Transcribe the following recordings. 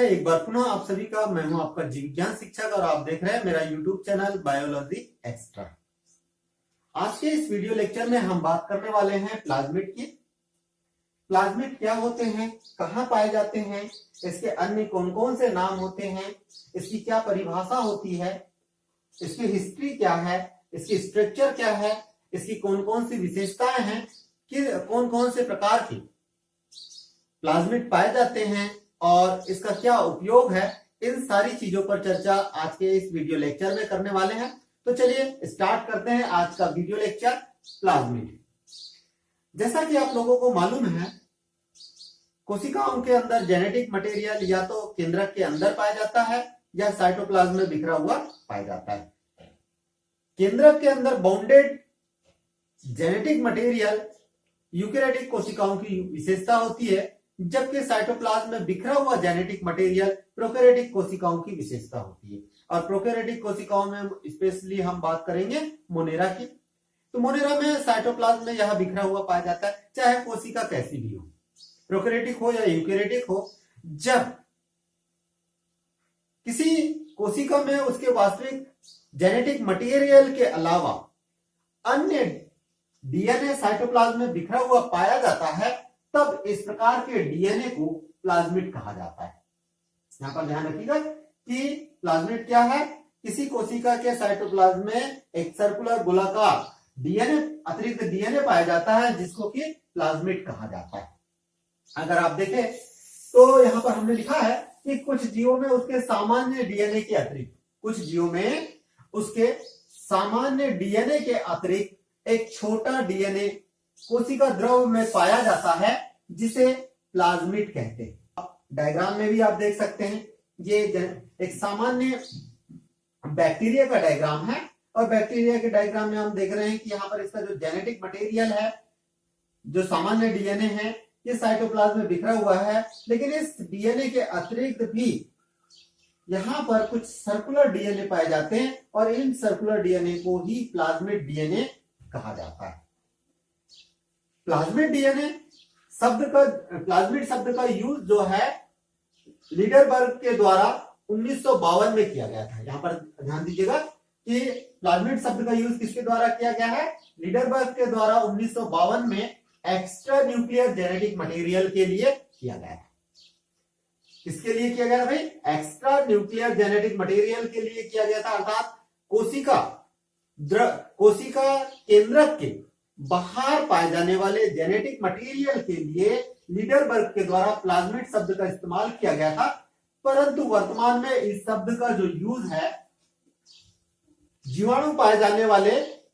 है एक बार पुनः आप सभी का। मैं हूं आपका जीव विज्ञान शिक्षक और आप देख रहे हैं मेरा यूट्यूब चैनल बायोलॉजी एक्स्ट्रा। आज के इस वीडियो लेक्चर में हम बात करने वाले हैं प्लाज्मिड की। प्लाज्मिड क्या होते हैं, कहाँ पाए जाते हैं, इसके अन्य कौन कौन से नाम होते हैं, इसकी क्या परिभाषा होती है, इसकी हिस्ट्री क्या है, इसकी स्ट्रक्चर क्या है, इसकी कौन कौन सी विशेषताएं हैं, कि कौन कौन से प्रकार की प्लाज्मिड पाए जाते हैं और इसका क्या उपयोग है, इन सारी चीजों पर चर्चा आज के इस वीडियो लेक्चर में करने वाले हैं। तो चलिए स्टार्ट करते हैं आज का वीडियो लेक्चर प्लाज्मिड। जैसा कि आप लोगों को मालूम है, कोशिकाओं के अंदर जेनेटिक मटेरियल या तो केंद्रक के अंदर पाया जाता है या साइटोप्लाज्म में बिखरा हुआ पाया जाता है। केंद्रक के अंदर बाउंडेड जेनेटिक मटेरियल यूकेरियोटिक कोशिकाओं की विशेषता होती है, जबकि साइटोप्लाज्म में बिखरा हुआ जेनेटिक मटेरियल प्रोकैरियोटिक कोशिकाओं की विशेषता होती है। और प्रोकैरियोटिक कोशिकाओं में स्पेशली हम बात करेंगे मोनेरा की। तो मोनेरा में साइटोप्लाज्म में यह बिखरा हुआ पाया जाता है, चाहे कोशिका कैसी भी हो, प्रोकैरियोटिक हो या यूकेरियोटिक हो। जब किसी कोशिका में उसके वास्तविक जेनेटिक मटेरियल के अलावा अन्य डीएनए साइटोप्लाज्म में बिखरा हुआ पाया जाता है, तब इस प्रकार के डीएनए को प्लाज्मिड कहा जाता है। यहां पर ध्यान रखिएगा कि प्लाज्मिड क्या है। किसी कोशिका के साइटोप्लाज्म में एक सर्कुलर गोलाकार डीएनए, अतिरिक्त डीएनए पाया जाता है, जिसको कि प्लाज्मिड कहा जाता है। अगर आप देखें तो यहां पर हमने लिखा है कि कुछ जीवों में उसके सामान्य डीएनए के अतिरिक्त, कुछ जीवों में उसके सामान्य डीएनए के अतिरिक्त एक छोटा डीएनए कोशिका द्रव में पाया जाता है, जिसे प्लाज्मिड कहते हैं। डायग्राम में भी आप देख सकते हैं, ये एक सामान्य बैक्टीरिया का डायग्राम है और बैक्टीरिया के डायग्राम में हम देख रहे हैं कि यहाँ पर इसका जो जेनेटिक मटेरियल है, जो सामान्य डीएनए है, ये साइटोप्लाज्म में बिखरा हुआ है। लेकिन इस डीएनए के अतिरिक्त भी यहाँ पर कुछ सर्कुलर डीएनए पाए जाते हैं और इन सर्कुलर डीएनए को ही प्लाज्मिड डीएनए कहा जाता है। प्लाज्मिड डीएनए प्लाज्मिड शब्द का यूज जो है लीडरबर्ग के द्वारा 1952 में किया गया था। यहां पर ध्यान दीजिएगा कि प्लाज्मिड शब्द का यूज किसके द्वारा किया गया है, लीडरबर्ग के द्वारा 1952 में एक्स्ट्रा न्यूक्लियर जेनेटिक मटेरियल के लिए किया गया है। किसके लिए किया गया था भाई? एक्स्ट्रा न्यूक्लियर जेनेटिक मटेरियल के लिए किया गया था, अर्थात कोशिका केंद्रक के बाहर पाए जाने वाले जेनेटिक मटेरियल के लिए लीडरबर्ग के द्वारा प्लाज्मिड शब्द का इस्तेमाल किया गया था। परंतु वर्तमान में इस शब्द का जो यूज है जीवाणु पाए जाने वाले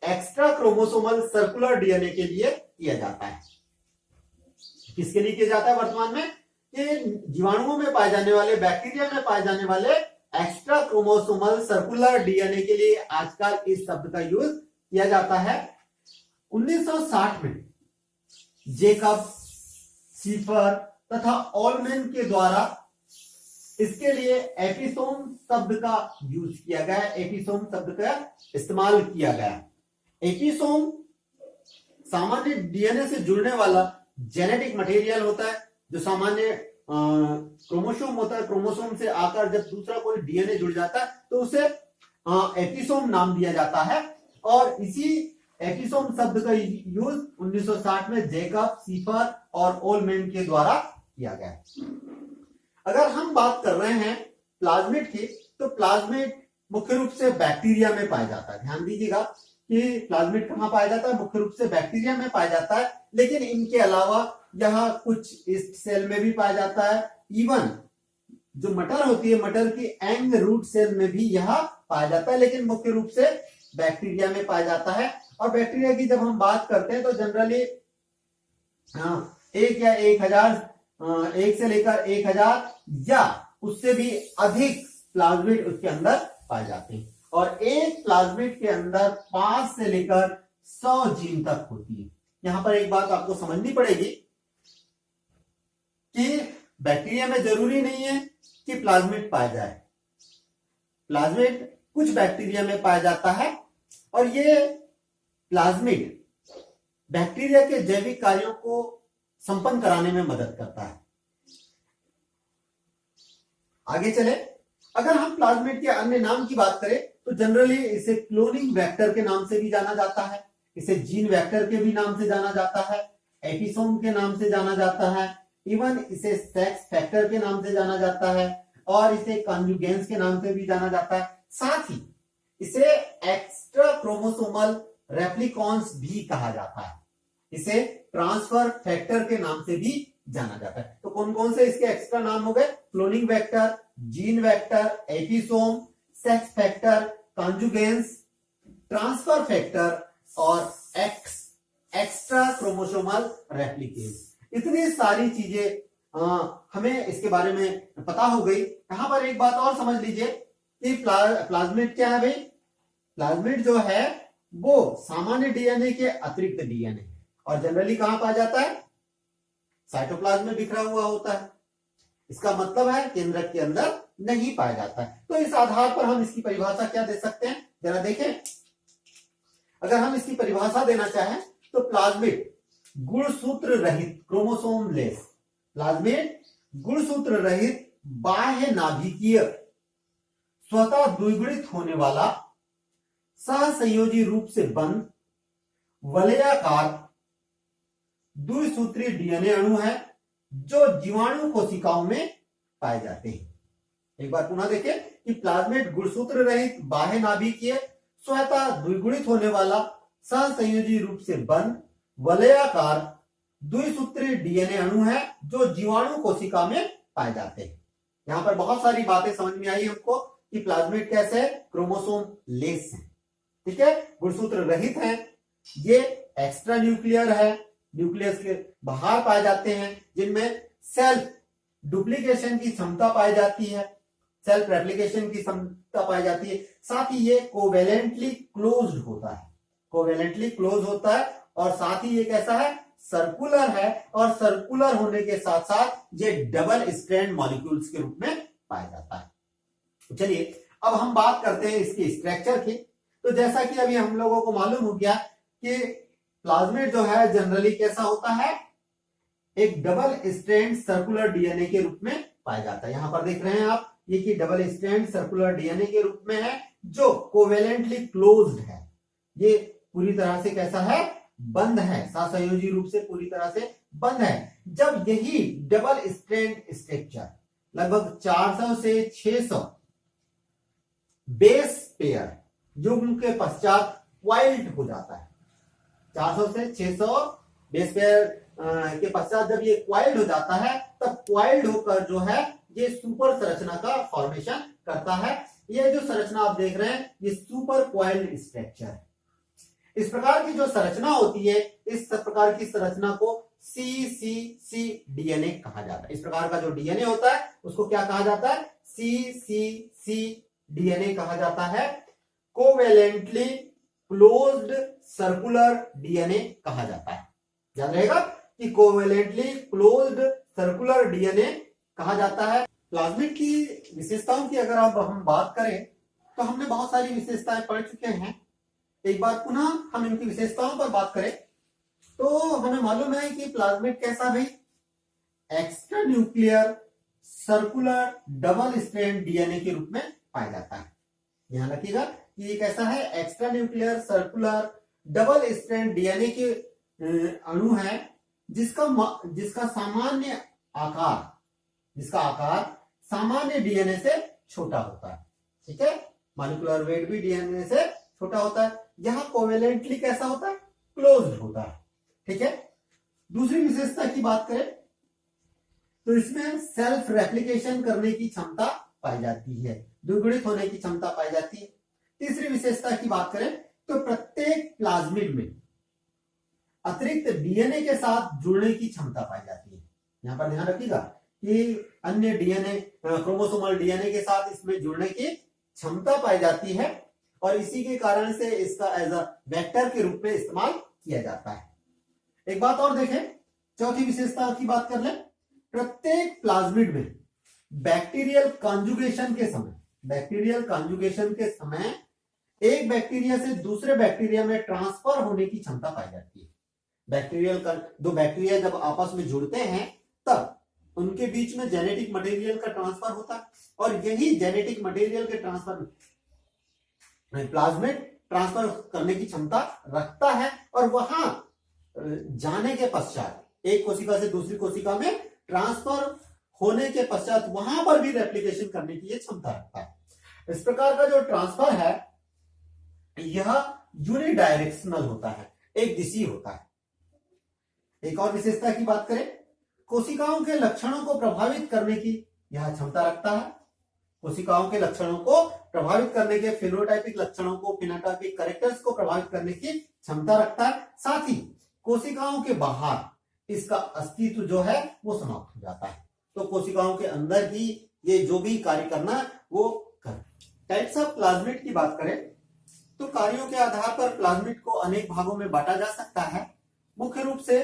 एक्स्ट्रा क्रोमोसोमल सर्कुलर डीएनए के लिए किया जाता है। किसके लिए किया जाता है वर्तमान में? ये जीवाणुओं में पाए जाने वाले, बैक्टीरिया में पाए जाने वाले एक्स्ट्रा क्रोमोसोमल सर्कुलर डीएनए के लिए आजकल इस शब्द का यूज किया जाता है। 1960 में जेकब, सीफर तथा ऑलमैन के द्वारा इसके लिए एपिसोम शब्द का यूज किया गया, एपिसोम शब्द का इस्तेमाल किया गया। एपिसोम सामान्य डीएनए से जुड़ने वाला जेनेटिक मटेरियल होता है, जो सामान्य क्रोमोसोम होता है। क्रोमोसोम से आकर जब दूसरा कोई डीएनए जुड़ जाता है तो उसे एपिसोम नाम दिया जाता है। और इसी एपिसोम शब्द का यूज 1960 में जेकब, सीफर और ओलमैन के द्वारा किया गया। अगर हम बात कर रहे हैं प्लाज्मिड की, तो प्लाज्मिड मुख्य रूप से बैक्टीरिया में पाया जाता है। ध्यान दीजिएगा कि प्लाज्मिड कहां पाया जाता है? मुख्य रूप से बैक्टीरिया में पाया जाता है, लेकिन इनके अलावा यह कुछ ईस्ट सेल में भी पाया जाता है। इवन जो मटर होती है, मटर की एंग रूट सेल में भी यह पाया जाता है, लेकिन मुख्य रूप से बैक्टीरिया में पाया जाता है। और बैक्टीरिया की जब हम बात करते हैं तो जनरली एक या 1000, 1 से लेकर 1000 या उससे भी अधिक प्लाज्मिड उसके अंदर पाए जाते हैं। और एक प्लाज्मिड के अंदर 5 से लेकर 100 जीन तक होती है। यहां पर एक बात आपको समझनी पड़ेगी कि बैक्टीरिया में जरूरी नहीं है कि प्लाज्मिड पाया जाए। प्लाज्मिड कुछ बैक्टीरिया में पाया जाता है और ये प्लाज्मिड बैक्टीरिया के जैविक कार्यों को संपन्न कराने में मदद करता है। आगे चले, अगर हम प्लाज्मिड के अन्य नाम की बात करें तो जनरली इसे क्लोनिंग वेक्टर के नाम से भी जाना जाता है, इसे जीन वेक्टर के भी नाम से जाना जाता है, एपिसोम के नाम से जाना जाता है, इवन इसे सेक्स फैक्टर के नाम से जाना जाता है और इसे कॉन्जुगेंस के नाम से भी जाना जाता है। साथ ही इसे एक्स्ट्रा क्रोमोसोमल रेप्लिकॉन्स भी कहा जाता है, इसे ट्रांसफर फैक्टर के नाम से भी जाना जाता है। तो कौन कौन से इसके एक्स्ट्रा नाम हो गए? Cloning vector, gene vector, episome, sex factor, conjugants, transfer factor और एक्स्ट्रा क्रोमोसोमल रेप्लिकेस। इतनी सारी चीजें हमें इसके बारे में पता हो गई। यहां पर एक बात और समझ लीजिए कि प्लाज्मिड क्या है भाई? प्लाज्मिड जो है वो सामान्य डीएनए के अतिरिक्त डीएनए है और जनरली कहां पाया जाता है? साइटोप्लाज्म में बिखरा हुआ होता है। इसका मतलब है केंद्रक के अंदर नहीं पाया जाता है। तो इस आधार पर हम इसकी परिभाषा क्या दे सकते हैं, जरा देखें। अगर हम इसकी परिभाषा देना चाहें तो प्लाज्मिड गुणसूत्र रहित क्रोमोसोम लेस, प्लाज्मिड गुणसूत्र रहित बाह्य नाभिकीय स्वतः द्विगुणित होने वाला सहसंयोजी रूप से बंद वलयाकार द्विसूत्री डीएनए अणु है जो जीवाणु कोशिकाओं में पाए जाते हैं। एक बार पुनः देखें कि प्लाज्मिड गुणसूत्र रहित बाह्य नाभिकीय स्वतः द्विगुणित होने वाला सहसंयोजी रूप से बंद वलयाकार द्विसूत्री डीएनए अणु है जो जीवाणु कोशिका में पाए जाते हैं। यहां पर बहुत सारी बातें समझ में आई हमको कि प्लाज्मिड कैसे है? क्रोमोसोम लेस है, ठीक है, गुणसूत्र रहित है, ये एक्स्ट्रा न्यूक्लियर है, न्यूक्लियस के बाहर पाए जाते हैं, जिनमें सेल्फ डुप्लीकेशन की क्षमता पाई जाती है, सेल्फ रेप्लिकेशन की क्षमता पाई जाती है। साथ ही ये कोवेलेंटली क्लोज्ड होता है, कोवेलेंटली क्लोज होता है और साथ ही ये कैसा है? सर्कुलर है और सर्कुलर होने के साथ साथ ये डबल स्ट्रैंड मॉलिक्यूल्स के रूप में पाया जाता है। चलिए अब हम बात करते हैं इसके स्ट्रक्चर की। तो जैसा कि अभी हम लोगों को मालूम हो गया कि प्लाज्मिड जो है जनरली कैसा होता है? एक डबल स्ट्रैंड सर्कुलर डीएनए के रूप में पाया जाता है। यहां पर देख रहे हैं आप ये कि डबल स्ट्रैंड सर्कुलर डीएनए के रूप में है जो कोवेलेंटली क्लोज्ड है, ये पूरी तरह से कैसा है? बंद है, सहसंयोजी रूप से पूरी तरह से बंद है। जब यही डबल स्ट्रैंड स्ट्रक्चर लगभग 400 से 600 बेस पेयर युग्म के पश्चात क्वाइल्ड हो जाता है, 400 से 600 बेस पेयर के पश्चात जब ये क्वाइल्ड हो जाता है तब क्वाइल्ड होकर जो है ये सुपर संरचना का फॉर्मेशन करता है। ये जो संरचना आप देख रहे हैं ये सुपर क्वाइल्ड स्ट्रक्चर है। इस प्रकार की जो संरचना होती है, इस प्रकार की संरचना को CCC डीएनए कहा जाता है। इस प्रकार का जो डीएनए होता है उसको क्या कहा जाता है? CCC डीएनए कहा जाता है। कोवेलेंटली क्लोज्ड सर्कुलर डीएनए कहा जाता है। याद रहेगा कि कोवेलेंटली क्लोज्ड सर्कुलर डीएनए कहा जाता है। प्लाज्मिड की विशेषताओं की अगर अब हम बात करें तो हमने बहुत सारी विशेषताएं पढ़ चुके हैं। एक बार पुनः हम इनकी विशेषताओं पर बात करें तो हमें मालूम है कि प्लाज्मिड कैसा भाई? Extra nuclear circular double strand DNA के रूप में पाया जाता है। ध्यान रखिएगा कि ये कैसा है? Extra nuclear circular double strand DNA के अणु है जिसका आकार सामान्य डीएनए से छोटा होता है, ठीक है, मॉलिक्यूलर वेट भी डीएनए से छोटा होता है। यहां कोवेलेंटली कैसा होता है? क्लोज्ड होता है, ठीक है। दूसरी विशेषता की बात करें तो इसमें सेल्फ रेप्लिकेशन करने की क्षमता पाई जाती है, द्विगुणित होने की क्षमता पाई जाती है। तीसरी विशेषता की बात करें तो प्रत्येक प्लाज्मिड में अतिरिक्त डीएनए के साथ जुड़ने की क्षमता पाई जाती है। यहां पर ध्यान रखिएगा कि अन्य डीएनए क्रोमोसोमल डीएनए के साथ इसमें जुड़ने की क्षमता पाई जाती है और इसी के कारण से इसका एज अ वेक्टर के रूप में इस्तेमाल किया जाता है। एक बात और देखें, चौथी विशेषता की बात कर लें। प्रत्येक प्लाज्मिड में बैक्टीरियल कॉन्जुगेशन के समय एक बैक्टीरिया से दूसरे बैक्टीरिया में ट्रांसफर होने की क्षमता पाई जाती है। दो बैक्टीरिया जब आपस में जुड़ते हैं तब उनके बीच में जेनेटिक मटेरियल का ट्रांसफर होता है, और यही जेनेटिक मटेरियल के ट्रांसफर में प्लाज्मिड ट्रांसफर करने की क्षमता रखता है, और वहां जाने के पश्चात एक कोशिका से दूसरी कोशिका में ट्रांसफर होने के पश्चात वहां पर भी रेप्लिकेशन करने की ये क्षमता रखता है। इस प्रकार का जो ट्रांसफर है यह यूनिडायरेक्शनल होता है, एक दिशीय होता है। एक और विशेषता की बात करें, कोशिकाओं के लक्षणों को प्रभावित करने की यह क्षमता रखता है। कोशिकाओं के लक्षणों को प्रभावित करने के, फिनोटाइपिक लक्षणों को, फिनोटाइपिक कैरेक्टर्स को प्रभावित करने की क्षमता रखता है। साथ ही कोशिकाओं के बाहर इसका अस्तित्व जो है वो समाप्त हो जाता है। तो कोशिकाओं के अंदर ही ये जो भी कार्य करना है वो कर। टाइप्स ऑफ प्लाज्मिड की बात करें तो कार्यों के आधार पर प्लाज्मिड को अनेक भागों में बांटा जा सकता है। मुख्य रूप से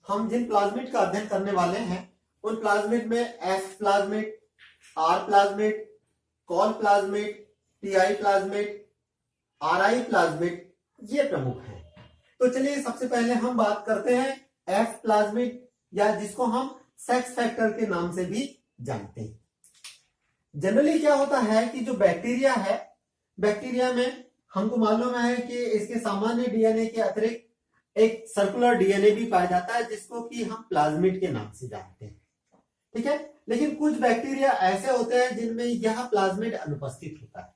हम जिन प्लाज्मिड का अध्ययन करने वाले हैं उन प्लाज्मिड में F plasmid, R plasmid, col plasmid, TI plasmid, RI plasmid ये प्रमुख हैं। तो चलिए सबसे पहले हम बात करते हैं एफ प्लाज्मिड, या जिसको हम सेक्स फैक्टर के नाम से भी जानते हैं। जनरली क्या होता है कि जो बैक्टीरिया है, बैक्टीरिया में हमको मालूम है कि इसके सामान्य डीएनए के अतिरिक्त एक सर्कुलर डीएनए भी पाया जाता है जिसको कि हम प्लाज्मिड के नाम से जानते हैं। ठीक है, लेकिन कुछ बैक्टीरिया ऐसे होते हैं जिनमें यह प्लाज्मिड अनुपस्थित होता है।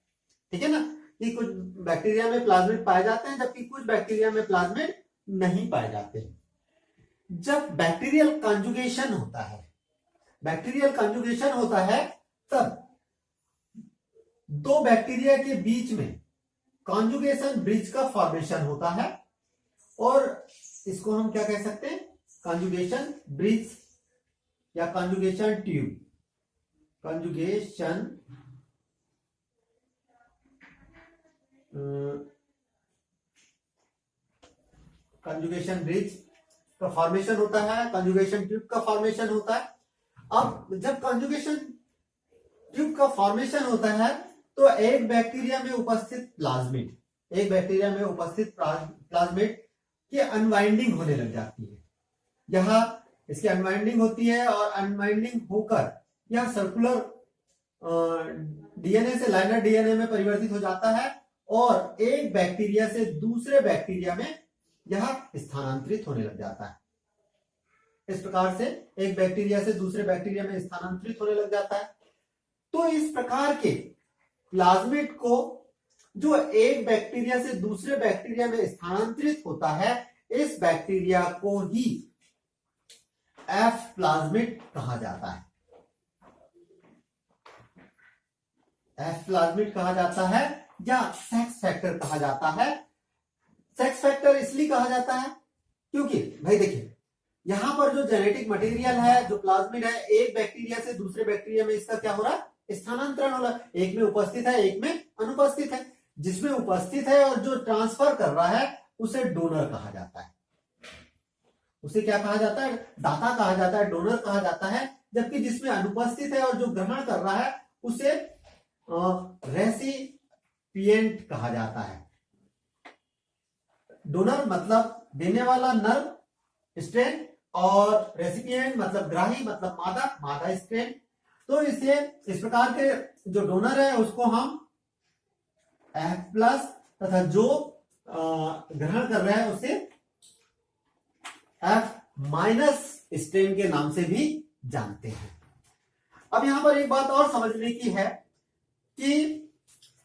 ठीक है ना, कि कुछ बैक्टीरिया में प्लाज्मिड पाए जाते हैं जबकि कुछ बैक्टीरिया में प्लाज्मिड नहीं पाए जाते हैं। जब बैक्टीरियल कॉन्जुगेशन होता है, बैक्टीरियल कॉन्जुगेशन होता है तब दो बैक्टीरिया के बीच में कॉन्जुगेशन ब्रिज का फॉर्मेशन होता है, और इसको हम क्या कह सकते हैं, कॉन्जुगेशन ब्रिज या conjugation tube. Conjugation conjugation bridge का फॉर्मेशन होता है, कॉन्जुगेशन ट्यूब का फॉर्मेशन होता है। अब जब कॉन्जुगेशन ट्यूब का फॉर्मेशन होता है तो एक बैक्टीरिया में उपस्थित प्लाज्मिड, एक बैक्टीरिया में उपस्थित प्लाज्मिड की अनवाइंडिंग होने लग जाती है। यहां इसकी अनवाइंडिंग होती है और अनवाइंडिंग होकर यह सर्कुलर डीएनए से लाइनर डीएनए में परिवर्तित हो जाता है, और एक बैक्टीरिया से दूसरे बैक्टीरिया में यह स्थानांतरित होने लग जाता है। इस प्रकार से एक बैक्टीरिया से दूसरे बैक्टीरिया में स्थानांतरित होने लग जाता है। तो इस प्रकार के प्लाज्मिड को जो एक बैक्टीरिया से दूसरे बैक्टीरिया में स्थानांतरित होता है, इस बैक्टीरिया को ही एफ प्लाज्मिड कहा जाता है। एफ प्लाज्मिड कहा जाता है या सेक्स फैक्टर कहा जाता है। सेक्स फैक्टर इसलिए कहा जाता है क्योंकि भाई देखिए, यहां पर जो जेनेटिक मटेरियल है, जो प्लाज्मिड है, एक बैक्टीरिया से दूसरे बैक्टीरिया में इसका क्या हो रहा है, स्थानांतरण हो रहा है। एक में उपस्थित है, एक में अनुपस्थित है। जिसमें उपस्थित है और जो ट्रांसफर कर रहा है उसे डोनर कहा जाता है। उसे क्या कहा जाता है, दाता कहा जाता है, डोनर कहा जाता है। जबकि जिसमें अनुपस्थित है और जो ग्रहण कर रहा है उसे रेसिपिएंट कहा जाता है। डोनर मतलब देने वाला नर स्ट्रेन, और रेसिपिएंट मतलब ग्राही मतलब मादा स्ट्रेन। तो इसे इस प्रकार के जो डोनर है उसको हम F प्लस तथा जो ग्रहण कर रहा है उसे F माइनस स्ट्रेन के नाम से भी जानते हैं। अब यहां पर एक बात और समझने की है कि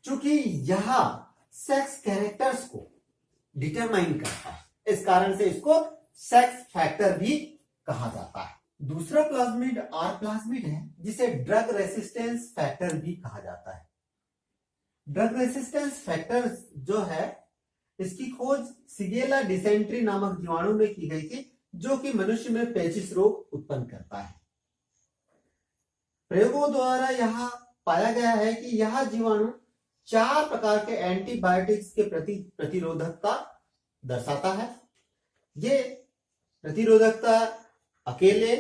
चूंकि यह सेक्स कैरेक्टर्स को डिटरमाइन करता है, इस कारण से इसको सेक्स फैक्टर भी कहा जाता है। दूसरा प्लाज्मिड आर प्लाज्मिड है जिसे ड्रग रेसिस्टेंस फैक्टर भी कहा जाता है। ड्रग रेसिस्टेंस फैक्टर जो है इसकी खोज सिगेला डिसेंट्री नामक जीवाणु में की गई थी, जो कि मनुष्य में पेचिश रोग उत्पन्न करता है। प्रयोगों द्वारा यह पाया गया है कि यह जीवाणु 4 प्रकार के एंटीबायोटिक्स के प्रति प्रतिरोधकता दर्शाता है। ये प्रतिरोधकता अकेले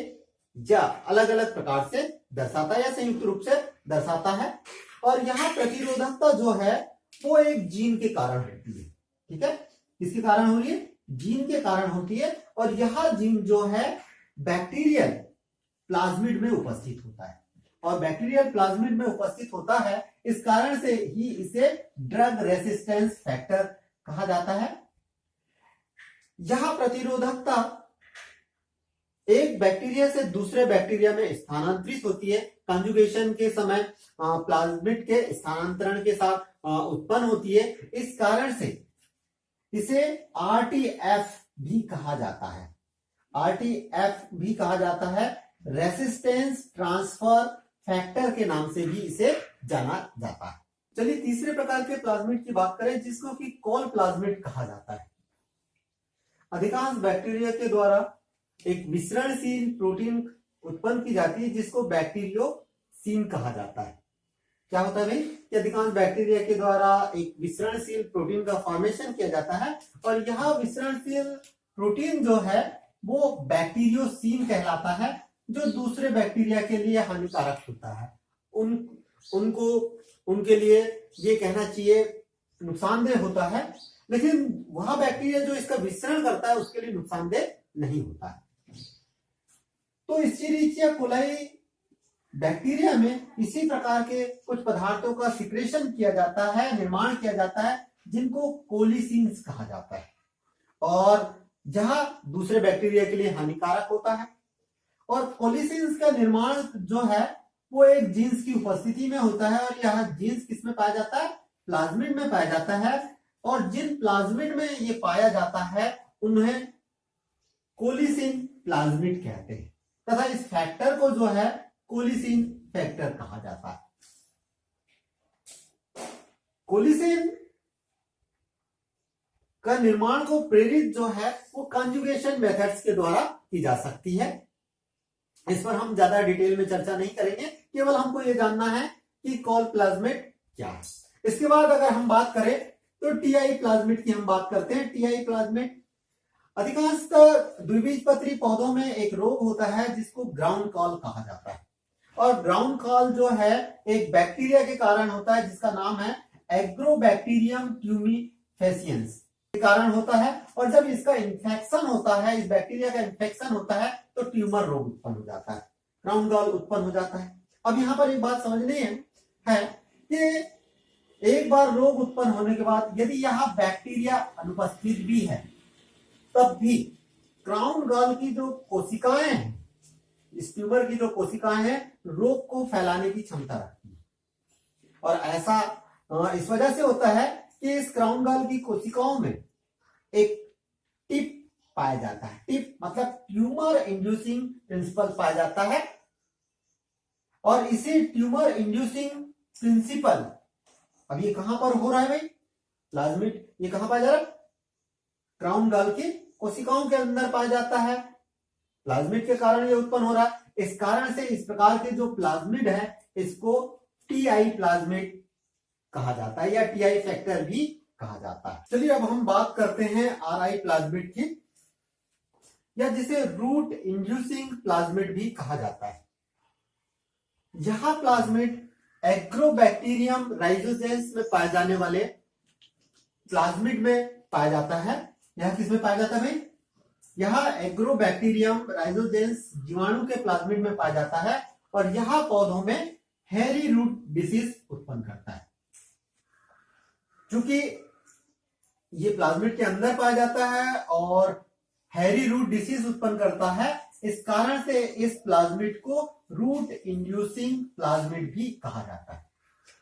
या अलग अलग प्रकार से दर्शाता है या संयुक्त रूप से दर्शाता है। और यह प्रतिरोधकता जो है वो एक जीन के कारण होती है। ठीक है, किसके कारण हो रही है, जीन के कारण होती है। और यह जीन जो है बैक्टीरियल प्लाज्मिड में उपस्थित होता है, और बैक्टीरियल प्लाज्मिड में उपस्थित होता है, इस कारण से ही इसे ड्रग रेसिस्टेंस फैक्टर कहा जाता है। यह प्रतिरोधकता एक बैक्टीरिया से दूसरे बैक्टीरिया में स्थानांतरित होती है, कंजुगेशन के समय प्लाज्मिड के स्थानांतरण के साथ उत्पन्न होती है। इस कारण से इसे आरटीएफ भी कहा जाता है, आरटीएफ भी कहा जाता है, रेसिस्टेंस ट्रांसफर फैक्टर के नाम से भी इसे जाना जाता है। चलिए तीसरे प्रकार के प्लाज्मिड की बात करें, जिसको कि कॉल प्लाज्मिड कहा जाता है। अधिकांश बैक्टीरिया के द्वारा एक मिश्रणशील प्रोटीन उत्पन्न की जाती है, जिसको बैक्टीरियोसिन कहा जाता है। क्या होता है भाई कि अधिकांश बैक्टीरिया के द्वारा एक मिश्रणशील प्रोटीन का फॉर्मेशन किया जाता है, और यह मिश्रणशील प्रोटीन जो है वो बैक्टीरियोसिन कहलाता है, जो दूसरे बैक्टीरिया के लिए हानिकारक होता है। उनके लिए ये कहना चाहिए नुकसानदेह होता है, लेकिन वह बैक्टीरिया जो इसका विसरण करता है उसके लिए नुकसानदेह नहीं होता है। तो इस्चेरिचिया कोलाई बैक्टीरिया में इसी प्रकार के कुछ पदार्थों का सिक्रेशन किया जाता है, निर्माण किया जाता है, जिनको कोलिसिन्स कहा जाता है, और जहां दूसरे बैक्टीरिया के लिए हानिकारक होता है। और कोलिसिन्स का निर्माण जो है वो एक जीन्स की उपस्थिति में होता है, और यह जीन्स किसमें पाया जाता है? प्लाज्मिड में पाया जाता है, और जिन प्लाज्मिड में ये पाया जाता है उन्हें कोलिसिन प्लाज्मिड कहते हैं, तथा इस फैक्टर को जो है कोलिसिन फैक्टर कहा जाता है। कोलिसिन का निर्माण को प्रेरित जो है वो कंजुगेशन मेथड्स के द्वारा की जा सकती है। इस पर हम ज्यादा डिटेल में चर्चा नहीं करेंगे, केवल हमको ये जानना है कि कॉल प्लाज्मिड क्या है। इसके बाद अगर हम बात करें तो टीआई प्लाज्मिड की हम बात करते हैं। टीआई प्लाज्मिड अधिकांशतः द्विबीजपत्री पौधों में एक रोग होता है जिसको ग्राउंड कॉल कहा जाता है, और ग्राउंड कॉल जो है एक बैक्टीरिया के कारण होता है जिसका नाम है एग्रोबैक्टीरियम ट्यूमिफेसियंस के कारण होता है। और जब इसका इन्फेक्शन होता है, इस बैक्टीरिया का इन्फेक्शन होता है, तो ट्यूमर रोग उत्पन्न हो जाता है, ग्राउंड कॉल उत्पन्न हो जाता है। अब यहाँ पर एक बात समझनी है कि एक बार रोग उत्पन्न होने के बाद यदि यहाँ बैक्टीरिया अनुपस्थित भी है, तब भी क्राउन गॉल की जो कोशिकाएं हैं, इस ट्यूमर की जो कोशिकाएं हैं, रोग को फैलाने की क्षमता रखती है। और ऐसा इस वजह से होता है कि इस क्राउन गॉल की कोशिकाओं में एक टिप पाया जाता है। टिप मतलब ट्यूमर इंड्यूसिंग प्रिंसिपल पाया जाता है, और इसी ट्यूमर इंड्यूसिंग प्रिंसिपल अब ये कहां पर हो रहा है भाई? प्लाज्मिड ये कहां पाया जा रहा है? क्राउन गॉल की कोशिकाओं के अंदर पाया जाता है। प्लाज्मिड के कारण ये उत्पन्न हो रहा है। इस कारण से इस प्रकार के जो प्लाज्मिड है इसको टीआई प्लाज्मिड कहा जाता है, या टीआई फैक्टर भी कहा जाता है। चलिए अब हम बात करते हैं आरआई प्लाज्मिड की, या जिसे रूट इंड्यूसिंग प्लाज्मिड भी कहा जाता है। यह प्लाज्मिड एग्रोबैक्टीरियम राइजोजेंस में पाए जाने वाले प्लाज्मिड में पाया जाता है। यह किस में पाया जाता है भाई? यह एग्रोबैक्टीरियम राइजोजेंस जीवाणु के प्लाज्मिड में पाया जाता है, और यह पौधों में हैरी रूट डिसीज उत्पन्न करता है। क्योंकि ये प्लाज्मिड के अंदर पाया जाता है और हैरी रूट डिसीज उत्पन्न करता है, इस कारण से इस प्लाज्मिड को रूट इंड्यूसिंग प्लाज्मिड भी कहा जाता है।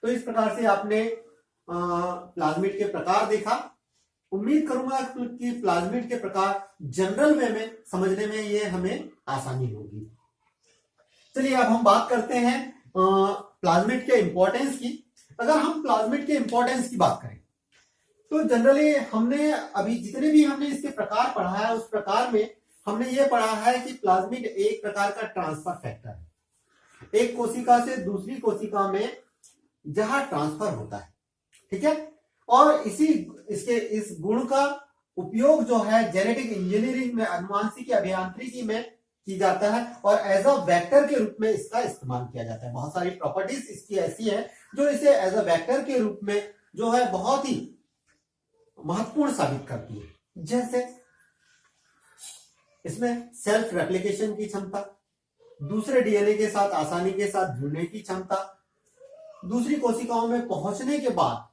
तो इस प्रकार से आपने प्लाज्मिड के प्रकार देखा। उम्मीद करूंगा कि प्लाज्मिड के प्रकार जनरल वे में समझने में ये हमें आसानी होगी। चलिए अब हम बात करते हैं प्लाज्मिड के इंपॉर्टेंस की। अगर हम प्लाज्मिड के इंपॉर्टेंस की बात करें तो जनरली हमने अभी जितने भी हमने इसके प्रकार पढ़ा है, उस प्रकार में हमने ये पढ़ा है कि प्लाज्मिड एक प्रकार का ट्रांसफर फैक्टर है। एक कोशिका से दूसरी कोशिका में जहां ट्रांसफर होता है, ठीक है, और इस गुण का उपयोग जो है जेनेटिक इंजीनियरिंग में, अनुवांशिकी अभियांत्रिकी में की जाता है, और एज अ वेक्टर के रूप में इसका इस्तेमाल किया जाता है। बहुत सारी प्रॉपर्टीज इसकी ऐसी है जो इसे एज अ वेक्टर के रूप में जो है बहुत ही महत्वपूर्ण साबित करती है। जैसे इसमें सेल्फ रेप्लिकेशन की क्षमता, दूसरे डीएनए के साथ आसानी के साथ जुड़ने की क्षमता, दूसरी कोशिकाओं में पहुंचने के बाद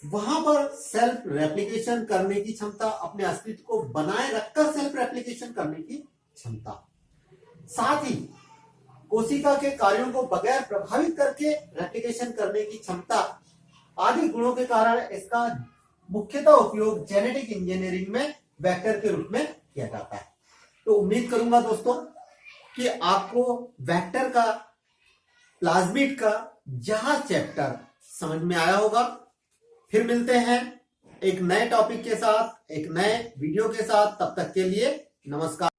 वहां पर सेल्फ रेप्लिकेशन करने की क्षमता, अपने अस्तित्व को बनाए रखकर सेल्फ रेप्लिकेशन करने की क्षमता, साथ ही कोशिका के कार्यों को बगैर प्रभावित करके रेप्लिकेशन करने की क्षमता आदि गुणों के कारण इसका मुख्यतः उपयोग जेनेटिक इंजीनियरिंग में वेक्टर के रूप में किया जाता है। तो उम्मीद करूंगा दोस्तों कि आपको वेक्टर का, प्लाज्मिड का यह चैप्टर समझ में आया होगा। फिर मिलते हैं एक नए टॉपिक के साथ, एक नए वीडियो के साथ। तब तक के लिए नमस्कार।